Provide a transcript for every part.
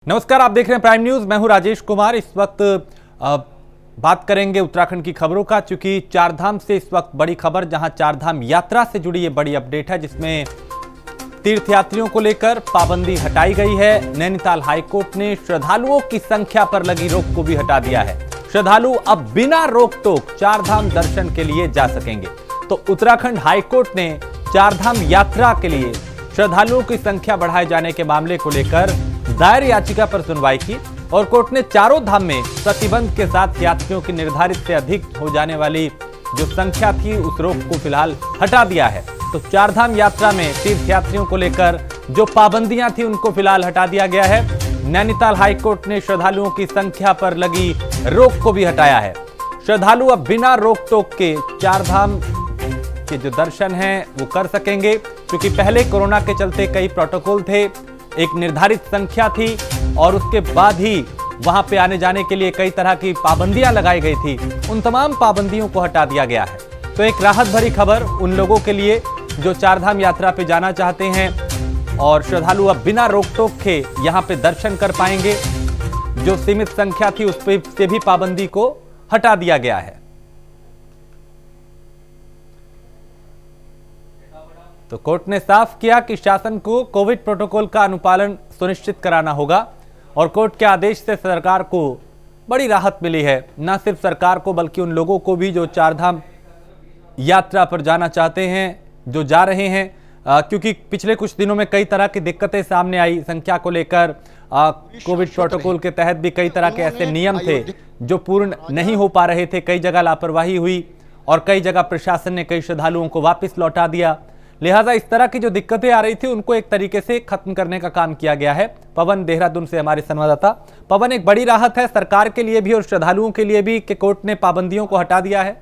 नमस्कार, आप देख रहे हैं प्राइम न्यूज। मैं हूं राजेश कुमार। इस वक्त बात करेंगे उत्तराखंड की खबरों का, क्योंकि चारधाम से इस वक्त बड़ी खबर, जहां चारधाम यात्रा से जुड़ी ये बड़ी अपडेट है, जिसमें तीर्थयात्रियों को लेकर पाबंदी हटाई गई है। नैनीताल हाईकोर्ट ने श्रद्धालुओं की संख्या पर लगी रोक को भी हटा दिया है। श्रद्धालु अब बिना रोक टोक चारधाम दर्शन के लिए जा सकेंगे। तो उत्तराखंड हाईकोर्ट ने चारधाम यात्रा के लिए श्रद्धालुओं की संख्या बढ़ाए जाने के मामले को लेकर दायर याचिका पर सुनवाई की और कोर्ट ने चारों धाम में प्रतिबंध के साथ यात्रियों की निर्धारित से अधिक हो जाने वाली जो संख्या थी उस रोक को फिलहाल हटा दिया है। तो चारधाम यात्रा में तीर्थयात्रियों को लेकर जो पाबंदियां थी उनको फिलहाल हटा दिया गया है। नैनीताल हाईकोर्ट ने श्रद्धालुओं की संख्या पर लगी रोक को भी हटाया है। श्रद्धालु अब बिना रोक टोक के चारधाम के जो दर्शन हैं वो कर सकेंगे, क्योंकि पहले कोरोना के चलते कई प्रोटोकॉल थे, एक निर्धारित संख्या थी और उसके बाद ही वहां पे आने जाने के लिए कई तरह की पाबंदियां लगाई गई थी। उन तमाम पाबंदियों को हटा दिया गया है। तो एक राहत भरी खबर उन लोगों के लिए जो चारधाम यात्रा पे जाना चाहते हैं और श्रद्धालु अब बिना रोक टोक के यहां पे दर्शन कर पाएंगे। जो सीमित संख्या थी उस पे से भी पाबंदी को हटा दिया गया है। तो कोर्ट ने साफ किया कि शासन को कोविड प्रोटोकॉल का अनुपालन सुनिश्चित कराना होगा और कोर्ट के आदेश से सरकार को बड़ी राहत मिली है। न सिर्फ सरकार को बल्कि उन लोगों को भी जो चारधाम यात्रा पर जाना चाहते हैं, जो जा रहे हैं, क्योंकि पिछले कुछ दिनों में कई तरह की दिक्कतें सामने आई संख्या को लेकर। कोविड प्रोटोकॉल के तहत भी कई तरह के ऐसे नियम थे जो पूर्ण नहीं हो पा रहे थे। कई जगह लापरवाही हुई और कई जगह प्रशासन ने कई श्रद्धालुओं को वापस लौटा दिया। लिहाजा इस तरह की जो दिक्कतें आ रही थी उनको एक तरीके से खत्म करने का काम किया गया है। पवन देहरादून से हमारे संवाददाता। पवन, एक बड़ी राहत है सरकार के लिए भी और श्रद्धालुओं के लिए भी कि कोर्ट ने पाबंदियों को हटा दिया है।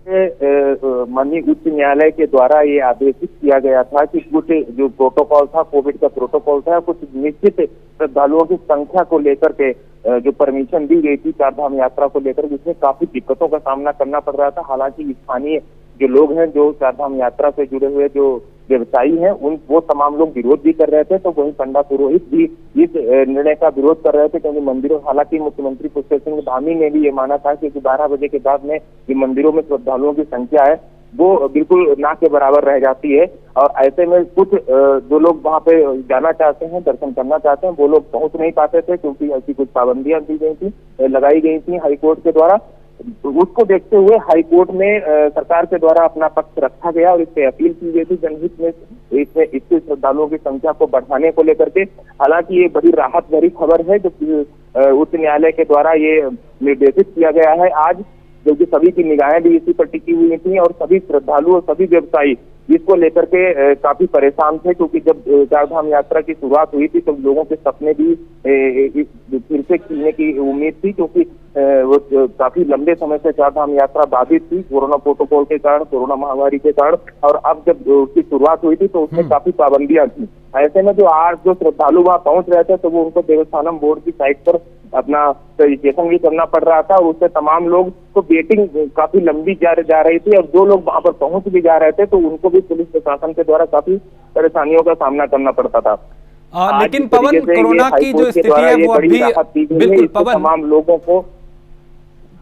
माननीय उच्च न्यायालय के द्वारा ये आदेशित किया गया था कि कुछ जो प्रोटोकॉल था, कोविड का प्रोटोकॉल था, कुछ निश्चित श्रद्धालुओं की संख्या को लेकर के जो परमिशन दी गई थी चारधाम यात्रा को लेकर, जिसमें काफी दिक्कतों का सामना करना पड़ रहा था। हालांकि स्थानीय जो लोग हैं, जो चारधाम यात्रा से जुड़े हुए जो व्यवसायी हैं, वो तमाम लोग विरोध भी कर रहे थे। तो वहीं पंडा पुरोहित भी इस निर्णय का विरोध कर रहे थे, क्योंकि मंदिरों, हालांकि मुख्यमंत्री पुष्कर सिंह धामी ने भी ये माना था कि 12 बजे के बाद में ये मंदिरों में श्रद्धालुओं की संख्या है वो बिल्कुल ना के बराबर रह जाती है। और ऐसे में कुछ जो लोग वहां पे जाना चाहते हैं, दर्शन करना चाहते हैं, वो लोग पहुंच नहीं पाते थे, क्योंकि ऐसी कुछ पाबंदियां दी गई थी, लगाई गई थी हाईकोर्ट के द्वारा। उसको देखते हुए हाईकोर्ट में सरकार के द्वारा अपना पक्ष रखा गया और इस पे अपील की गई थी जनहित में इसमें इसके श्रद्धालुओं की संख्या को बढ़ाने को लेकर के। हालांकि ये बड़ी राहत भरी खबर है जो उच्च न्यायालय के द्वारा ये निर्देशित किया गया है आज, क्योंकि सभी की निगाहें भी इसी पर टिकी हुई थी और सभी श्रद्धालु और सभी व्यवसायी इसको लेकर के काफी परेशान थे, क्योंकि जब चारधाम यात्रा की शुरुआत हुई थी तो लोगों के सपने भी फिर से खिलने की उम्मीद थी, क्योंकि वो काफी लंबे समय से चारधाम यात्रा बाधित थी कोरोना प्रोटोकॉल के कारण, कोरोना महामारी के कारण। और अब जब उसकी शुरुआत हुई थी तो उसमें काफी पाबंदियां थी। ऐसे में जो आज जो श्रद्धालु वहां पहुंच रहे थे तो वो उनको देवस्थानम बोर्ड की साइट पर अपना रजिस्ट्रेशन भी करना पड़ रहा था और उससे तमाम लोग को वेटिंग काफी लंबी जा रही थी। और जो लोग वहां पर पहुंच भी जा रहे थे तो उनको भी पुलिस प्रशासन के द्वारा काफी परेशानियों का सामना करना पड़ता था। लेकिन पवन, कोरोना की जो स्थिति है वो अभी बिल्कुल तमाम लोगों को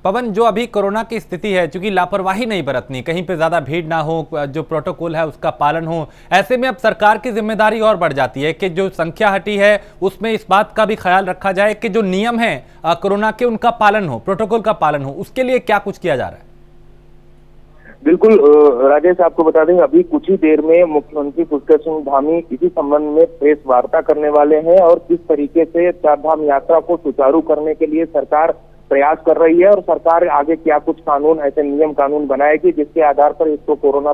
पवन, जो अभी कोरोना की स्थिति है, चूंकि लापरवाही नहीं बरतनी, कहीं पे ज्यादा भीड़ ना हो, जो प्रोटोकॉल है उसका पालन हो, ऐसे में अब सरकार की जिम्मेदारी और बढ़ जाती है कि जो संख्या हटी है उसमें इस बात का भी ख्याल रखा जाए कि जो नियम है कोरोना के उनका पालन हो, प्रोटोकॉल का पालन हो। उसके लिए क्या कुछ किया जा रहा है? बिल्कुल राजेश, आपको बता दें अभी कुछ ही देर में मुख्यमंत्री पुष्कर सिंह धामी इसी संबंध में प्रेस वार्ता करने वाले हैं और किस तरीके से चारधाम यात्रा को सुचारू करने के लिए सरकार प्रयास कर रही है और सरकार आगे क्या कुछ कानून, ऐसे नियम कानून बनाएगी जिसके आधार पर इसको कोरोना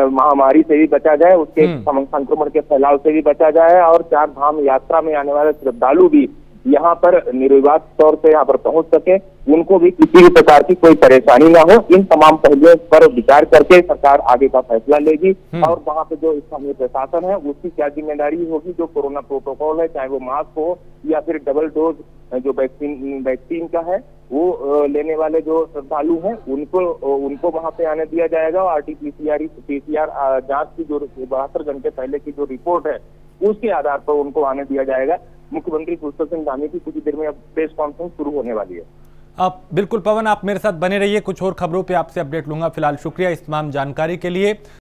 महामारी से भी बचा जाए, उसके संक्रमण के फैलाव से भी बचा जाए और चारधाम यात्रा में आने वाले श्रद्धालु भी यहाँ पर निर्विवाद तौर से यहाँ पर पहुंच सके, उनको भी किसी भी प्रकार की कोई परेशानी ना हो। इन तमाम पहलुओं पर विचार करके सरकार आगे का फैसला लेगी और वहाँ पे जो स्थानीय प्रशासन है उसकी क्या जिम्मेदारी होगी, जो कोरोना प्रोटोकॉल है, चाहे वो मास्क हो या फिर डबल डोज जो वैक्सीन का है, वो लेने वाले जो श्रद्धालु हैं उनको वहां पे आने दिया जाएगा। और पीसीआर जांच की जो 72 घंटे पहले की जो रिपोर्ट है उसके आधार पर उनको आने दिया जाएगा। मुख्यमंत्री पुष्कर सिंह धामी की कुछ देर में अब प्रेस कॉन्फ्रेंस शुरू होने वाली है। अब बिल्कुल पवन, आप मेरे साथ बने रहिए, कुछ और खबरों पे आपसे अपडेट लूंगा। फिलहाल शुक्रिया इस तमाम जानकारी के लिए।